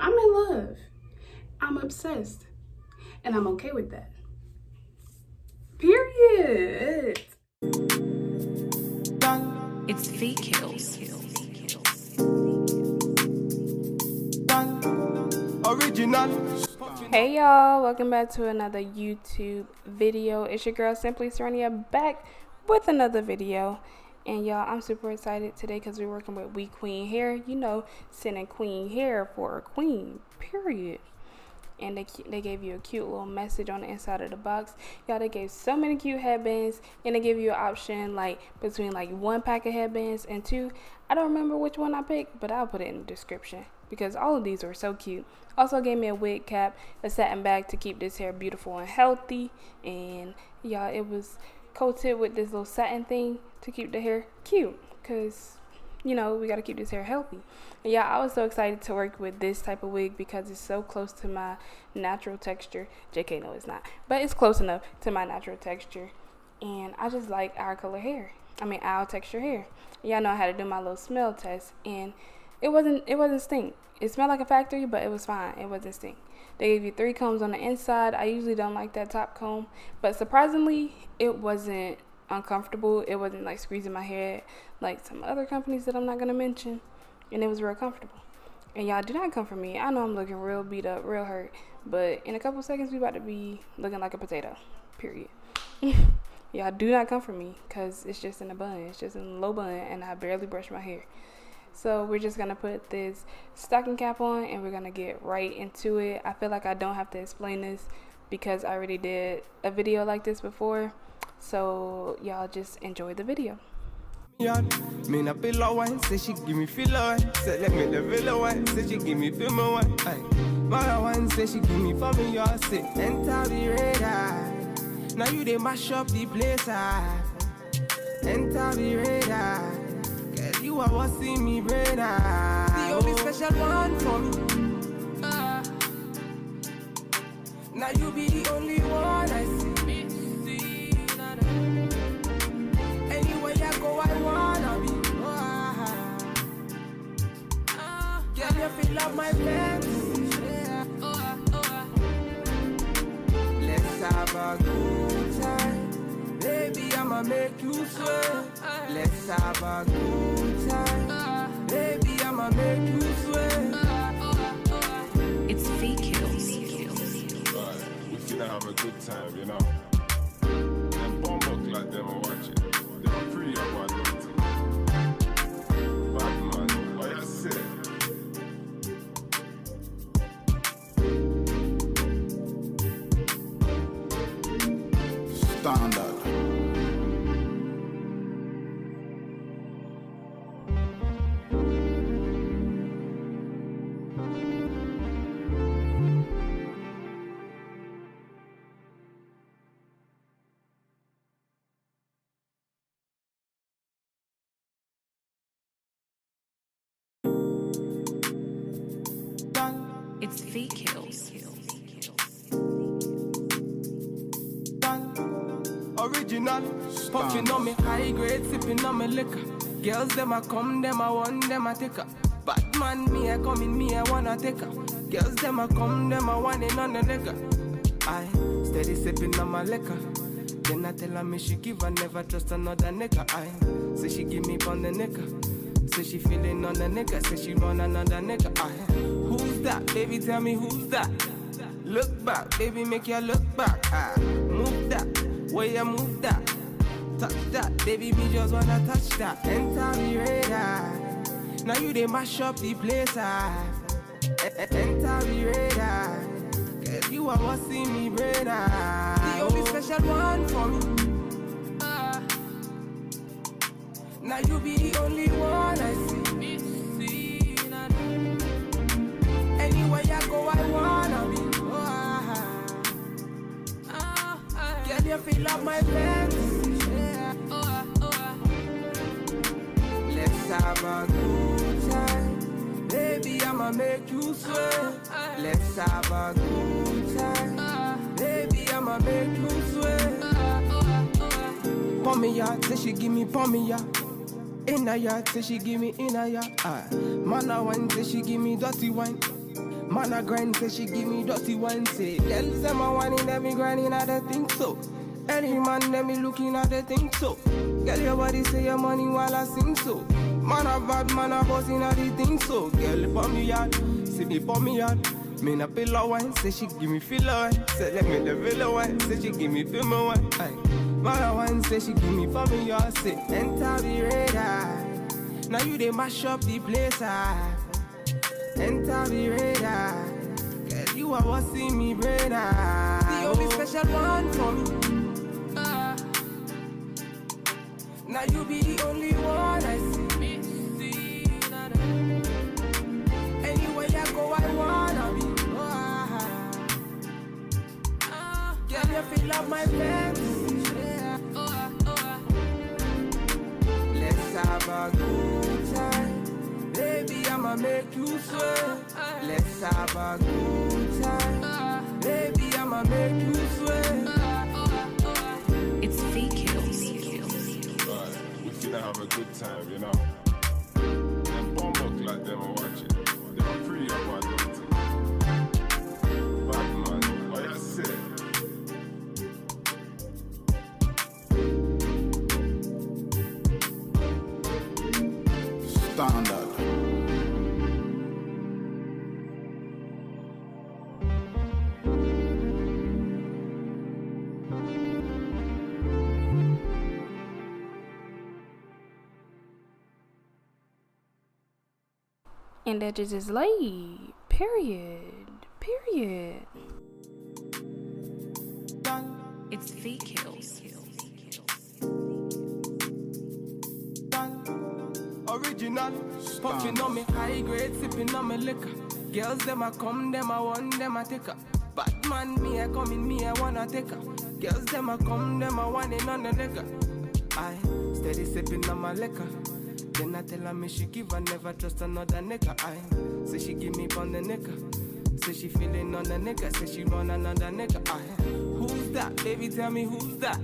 I'm in love. I'm obsessed. And I'm okay with that. Period. It's Feet Kills. Original. Hey y'all, welcome back to another YouTube video. It's your girl Simply Seronia back with another video. And y'all, I'm super excited today because we're working with WeQueen hair. You know, sending queen hair for a queen, period. And they gave you a cute little message on the inside of the box. Y'all, they gave so many cute headbands, and they give you an option like between like 1 pack of headbands and 2. I don't remember which one I picked, but I'll put it in the description because all of these were so cute. Also gave me a wig cap, a satin bag to keep this hair beautiful and healthy. And y'all, it was coated with this little satin thing to keep the hair cute because, you know, we got to keep this hair healthy. And yeah, I was so excited to work with this type of wig because it's so close to my natural texture. JK, no, it's not, but it's close enough to my natural texture. And I just like our texture hair. Y'all know I had to do my little smell test, and it wasn't stink. It smelled like a factory, but it was fine. It wasn't stink. They gave you 3 combs on the inside. I usually don't like that top comb, but surprisingly, it wasn't uncomfortable. It wasn't like squeezing my hair like some other companies that I'm not gonna mention, and it was real comfortable. And y'all, do not come for me. I know I'm looking real beat up, real hurt, but in a couple seconds we about to be looking like a potato, period. Y'all, do not come for me because it's just in a bun. It's just in a low bun, and I barely brush my hair. So we're just gonna put this stocking cap on and we're gonna get right into it. I feel like I don't have to explain this because I already did a video like this before. So y'all just enjoy the video. Me na pillow one, say she give me filler one. Say let me the villa one, say she give me film one. Mara one, say she give me for me your say enter the radar. Now you they mash up the place. Enter the radar. Cause you are what see me brain. The only special one for me. Now you be the only one I see. Anywhere I go, I wanna be. Girl, you feel love my fantasy. Let's have a good time. Baby, I'ma make you sweat. Let's have a good time. Baby, I'ma make you sweat. It's Feet Kills. We finna have a good time, you know. Them bomb buck like them are watching. They are free of what they do. Bad man, what you say? Standard. It's Feet Kills. Original. Puffing on me high grade, sipping on me liquor. Girls them a come, them a want, them a take her. Bad man, me a come in, me a wanna take her. Girls them a come, them a want it on the liquor. I steady sipping on my liquor. Then I tell her me she give her, never trust another nigga. I say she give me on the nigga. Say she feeling on the nigga. Say she want another nigga. I who's that? Baby, tell me who's that? Look back, baby, make you look back. Move that, where you move that. Touch that, baby, me just wanna touch that. Enter the radar. Now you they mash up the place. Enter the radar. Cause you are what see me brain. The only special one for me. Now you be the only one I see. Anywhere I go, I wanna be. Girl, you feel love my fantasy. Let's have a good time. Baby, I'ma make you sweat. Let's have a good time. Baby, I'ma make you sweat. Pour me ya, say she give me pour me ya. In a yard, say she give me in a yard. Man, I wine, say she give me dirty wine. Man a grind, say she give me dirty wine, say. Girl say my whining, let me grinding, I don't think so. Any man, let me looking at the think so. Girl, your body say your money while I sing so. Man a bad, man a bossing at the thing so. Girl, put me out, see me put me out. Me na pillow wine, say she give me filler wine. Say let me the villa wine, say she give me film wine. Aye. Man a wine, say she give me for me, y'all say. Enter the radar. Now you they mash up the place, ah. Enter the radar. Girl, you are what see me brain, ah. The only special one for me. Now you be the only one I see. Anywhere I go, I wanna be. Girl, you feel up my fantasy. Let's have a good time. Baby, I'ma make you sweat. Let's have a good time. Baby, I'ma make you sweat. It's fake kills. Right, we finna have a good time, you know. Them bomb up like them are watching. They are free up my daughter. Bad man, what you say? Standard. And that just is late. Period. It's fake kills. Original, puffing on me high grade, sipping on me liquor. Girls them a come, them a want, them a take her. Bad man, me a come in, me a wanna take her. Girls them a come, them a want in on the liquor. I steady sipping on my liquor. Then I tell her me she give her, never trust another nigga. I say she give me on the nigga. Say she feeling on the nigga. Say she run another nigga. I who's that? Baby, tell me who's that?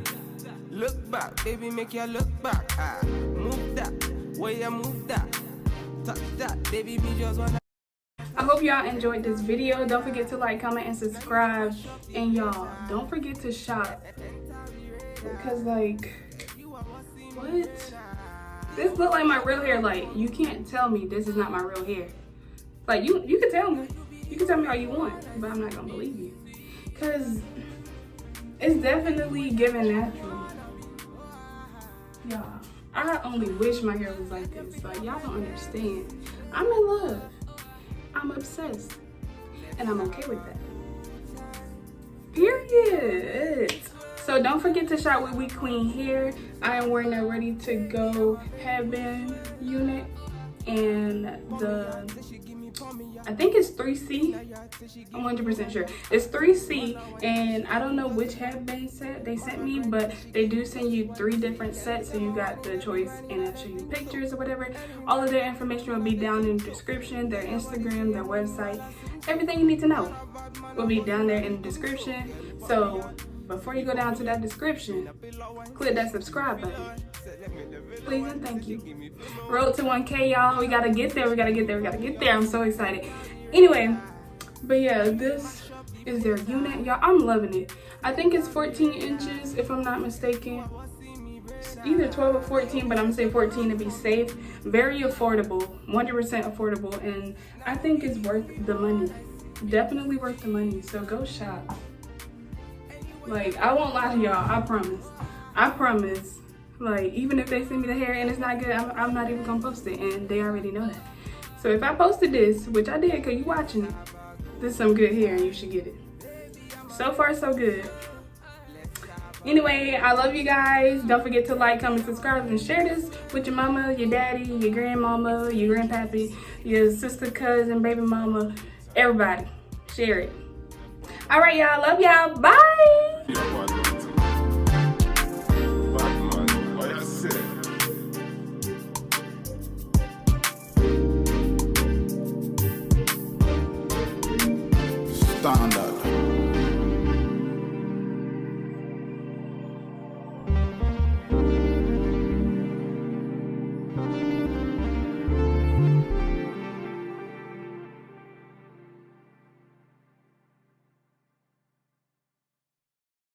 Look back, baby, make you look back. I move that, where you move that. Touch that, baby, me just wanna. I hope y'all enjoyed this video. Don't forget to like, comment, and subscribe. And y'all, don't forget to shop. Because like, what? This look like my real hair. Like, you can't tell me this is not my real hair. Like, you can tell me. You can tell me all you want, but I'm not gonna believe you. Cause it's definitely giving natural. Y'all, I only wish my hair was like this. Like, y'all don't understand. I'm in love. I'm obsessed. And I'm okay with that. Period. So don't forget to shop with WeQueen here. I am wearing a ready to go headband unit, and I think it's 3C. I'm 100% sure. It's 3C, and I don't know which headband set they sent me, but they do send you 3 different sets, so you got the choice, and I'll show you pictures or whatever. All of their information will be down in the description, their Instagram, their website. Everything you need to know will be down there in the description. So before you go down to that description, click that subscribe button. Please and thank you. Road to 1K, y'all. We gotta get there. I'm so excited. Anyway, but yeah, this is their unit. Y'all, I'm loving it. I think it's 14 inches, if I'm not mistaken. It's either 12 or 14, but I'm gonna say 14 to be safe. Very affordable, 100% affordable, and I think it's worth the money. Definitely worth the money, so go shop. Like, I won't lie to y'all, I promise. Like, even if they send me the hair and it's not good, I'm not even gonna post it, and they already know that. So if I posted this, which I did because you watching it, this is some good hair and you should get it. So far, so good. Anyway, I love you guys. Don't forget to like, comment, subscribe, and share this with your mama, your daddy, your grandmama, your grandpappy, your sister, cousin, baby mama, everybody. Share it. All right, y'all. Love y'all. Bye.